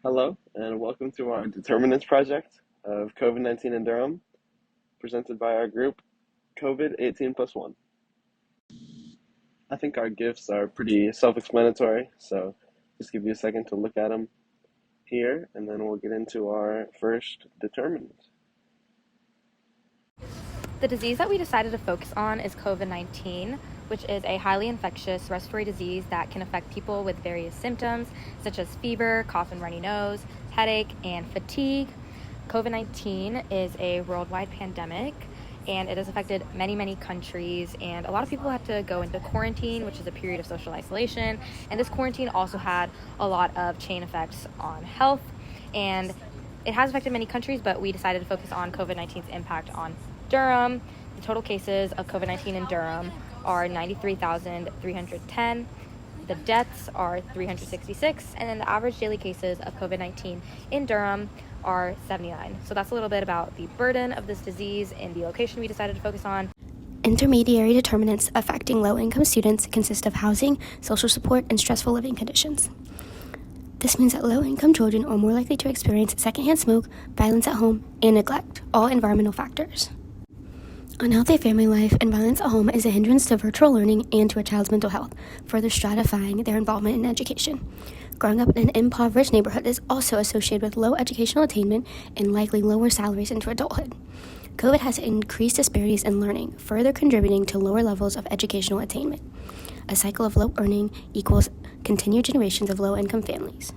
Hello, and welcome to our Determinants Project of COVID-19 in Durham, presented by our group, COVID 18 plus 1. I think our gifts are pretty self-explanatory, so just give you a second to look at them here, and then we'll get into our first determinant. The disease that we decided to focus on is COVID-19, which is a highly infectious respiratory disease that can affect people with various symptoms such as fever, cough and runny nose, headache, and fatigue. COVID-19 is a worldwide pandemic and it has affected many countries, and a lot of people had to go into quarantine, which is a period of social isolation, and this quarantine also had a lot of chain effects on health, and it has affected many countries, but we decided to focus on COVID-19's impact on Durham. The total cases of COVID-19 in Durham are 93,310. The deaths are 366, and then the average daily cases of COVID-19 in Durham are 79. So that's a little bit about the burden of this disease and the location we decided to focus on. Intermediary determinants affecting low-income students consist of housing, social support, and stressful living conditions. This means that low-income children are more likely to experience secondhand smoke, violence at home, and neglect, all environmental factors. Unhealthy family life and violence at home is a hindrance to virtual learning and to a child's mental health, further stratifying their involvement in education. Growing up in an impoverished neighborhood is also associated with low educational attainment and likely lower salaries into adulthood. COVID has increased disparities in learning, further contributing to lower levels of educational attainment. A cycle of low earning equals continued generations of low-income families.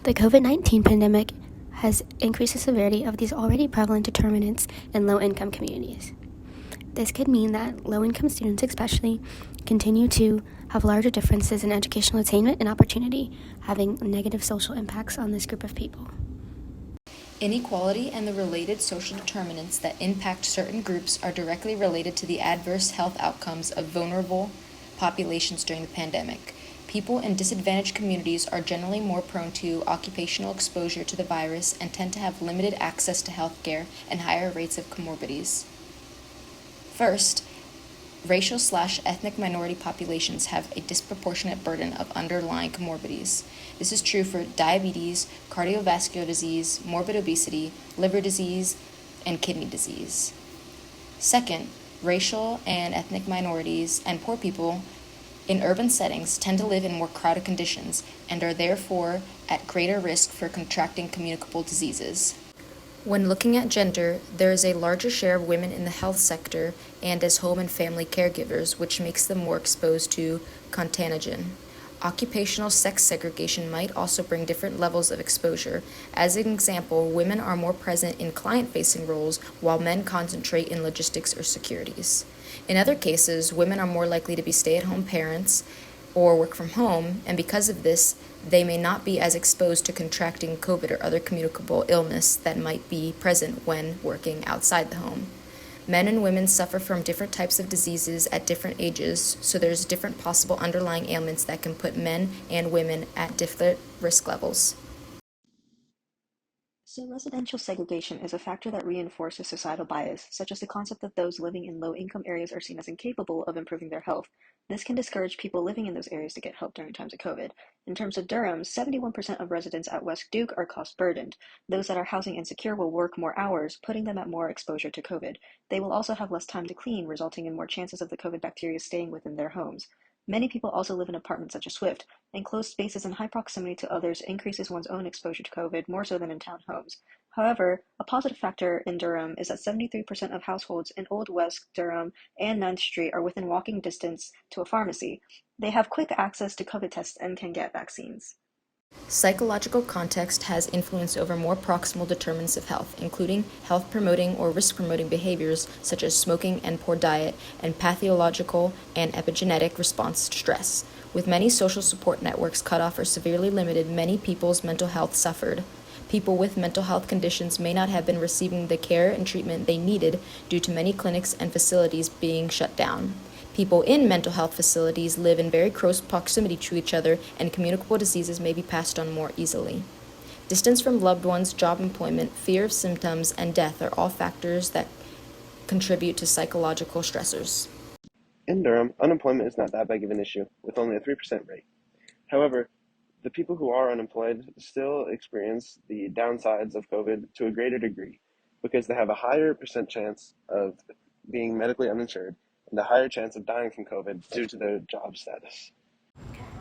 The COVID-19 pandemic has increased the severity of these already prevalent determinants in low-income communities. This could mean that low-income students especially continue to have larger differences in educational attainment and opportunity, having negative social impacts on this group of people. Inequality and the related social determinants that impact certain groups are directly related to the adverse health outcomes of vulnerable populations during the pandemic. People in disadvantaged communities are generally more prone to occupational exposure to the virus and tend to have limited access to health care and higher rates of comorbidities. First, racial/ethnic minority populations have a disproportionate burden of underlying comorbidities. This is true for diabetes, cardiovascular disease, morbid obesity, liver disease, and kidney disease. Second, racial and ethnic minorities and poor people in urban settings tend to live in more crowded conditions and are therefore at greater risk for contracting communicable diseases. When looking at gender, there is a larger share of women in the health sector and as home and family caregivers, which makes them more exposed to contagion. Occupational sex segregation might also bring different levels of exposure. As an example, women are more present in client-facing roles while men concentrate in logistics or securities. In other cases, women are more likely to be stay-at-home parents or work from home, and because of this, they may not be as exposed to contracting COVID or other communicable illness that might be present when working outside the home. Men and women suffer from different types of diseases at different ages, so there's different possible underlying ailments that can put men and women at different risk levels. So residential segregation is a factor that reinforces societal bias, such as the concept that those living in low-income areas are seen as incapable of improving their health. This can discourage people living in those areas to get help during times of COVID. In terms of Durham, 71% of residents at West Duke are cost-burdened. Those that are housing insecure will work more hours, putting them at more exposure to COVID. They will also have less time to clean, resulting in more chances of the COVID bacteria staying within their homes. Many people also live in apartments such as Swift. Enclosed spaces and high proximity to others increases one's own exposure to COVID more so than in townhomes. However, a positive factor in Durham is that 73% of households in Old West Durham and 9th Street are within walking distance to a pharmacy. They have quick access to COVID tests and can get vaccines. Psychological context has influence over more proximal determinants of health, including health-promoting or risk-promoting behaviors such as smoking and poor diet, and pathological and epigenetic response to stress. With many social support networks cut off or severely limited, many people's mental health suffered. People with mental health conditions may not have been receiving the care and treatment they needed due to many clinics and facilities being shut down. People in mental health facilities live in very close proximity to each other, and communicable diseases may be passed on more easily. Distance from loved ones, job employment, fear of symptoms, and death are all factors that contribute to psychological stressors. In Durham, unemployment is not that big of an issue, with only a 3% rate. However, The people who are unemployed still experience the downsides of COVID to a greater degree because they have a higher percent chance of being medically uninsured and a higher chance of dying from COVID due to their job status.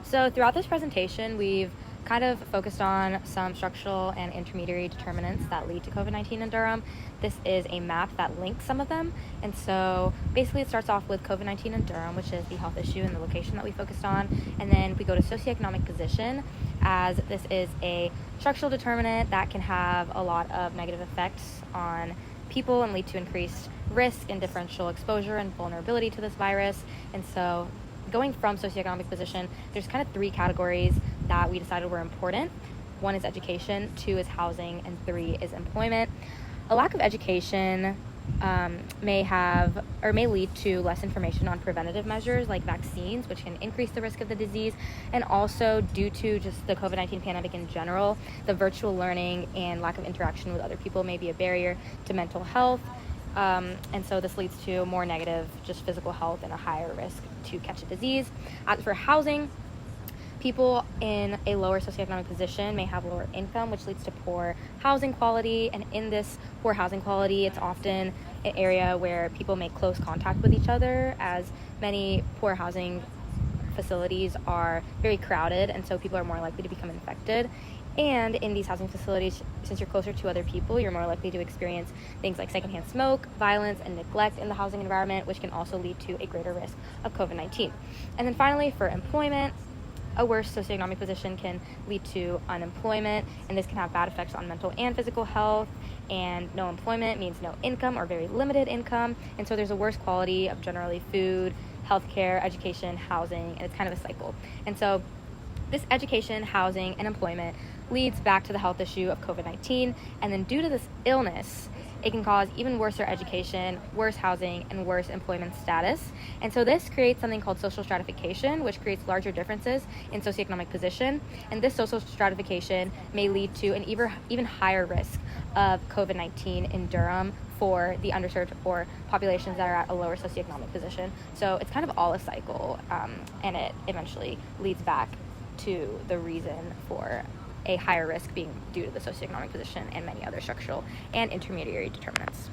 So throughout this presentation, we've kind of focused on some structural and intermediary determinants that lead to COVID-19 in Durham. This is a map that links some of them. And so basically it starts off with COVID-19 in Durham, which is the health issue and the location that we focused on. And then we go to socioeconomic position, as this is a structural determinant that can have a lot of negative effects on people and lead to increased risk and differential exposure and vulnerability to this virus. And so going from socioeconomic position, there's kind of three categories that we decided were important. One is education, two is housing, and three is employment. A lack of education may lead to less information on preventative measures like vaccines, which can increase the risk of the disease. And also, due to just the COVID-19 pandemic in general, the virtual learning and lack of interaction with other people may be a barrier to mental health. And so this leads to more negative just physical health and a higher risk to catch a disease. As for housing, people in a lower socioeconomic position may have lower income, which leads to poor housing quality. And in this poor housing quality, it's often an area where people make close contact with each other, as many poor housing facilities are very crowded, and so people are more likely to become infected. And in these housing facilities, since you're closer to other people, you're more likely to experience things like secondhand smoke, violence, and neglect in the housing environment, which can also lead to a greater risk of COVID-19. And then finally, for employment, a worse socioeconomic position can lead to unemployment, and this can have bad effects on mental and physical health. And no employment means no income or very limited income, and so there's a worse quality of generally food, healthcare, education, housing, and it's kind of a cycle. And so this education, housing, and employment leads back to the health issue of COVID-19, and then due to this illness, it can cause even worse education, worse housing, and worse employment status. And so this creates something called social stratification, which creates larger differences in socioeconomic position. And this social stratification may lead to an even higher risk of COVID-19 in Durham for the underserved or populations that are at a lower socioeconomic position. So it's kind of all a cycle, and it eventually leads back to the reason for a higher risk being due to the socioeconomic position and many other structural and intermediary determinants.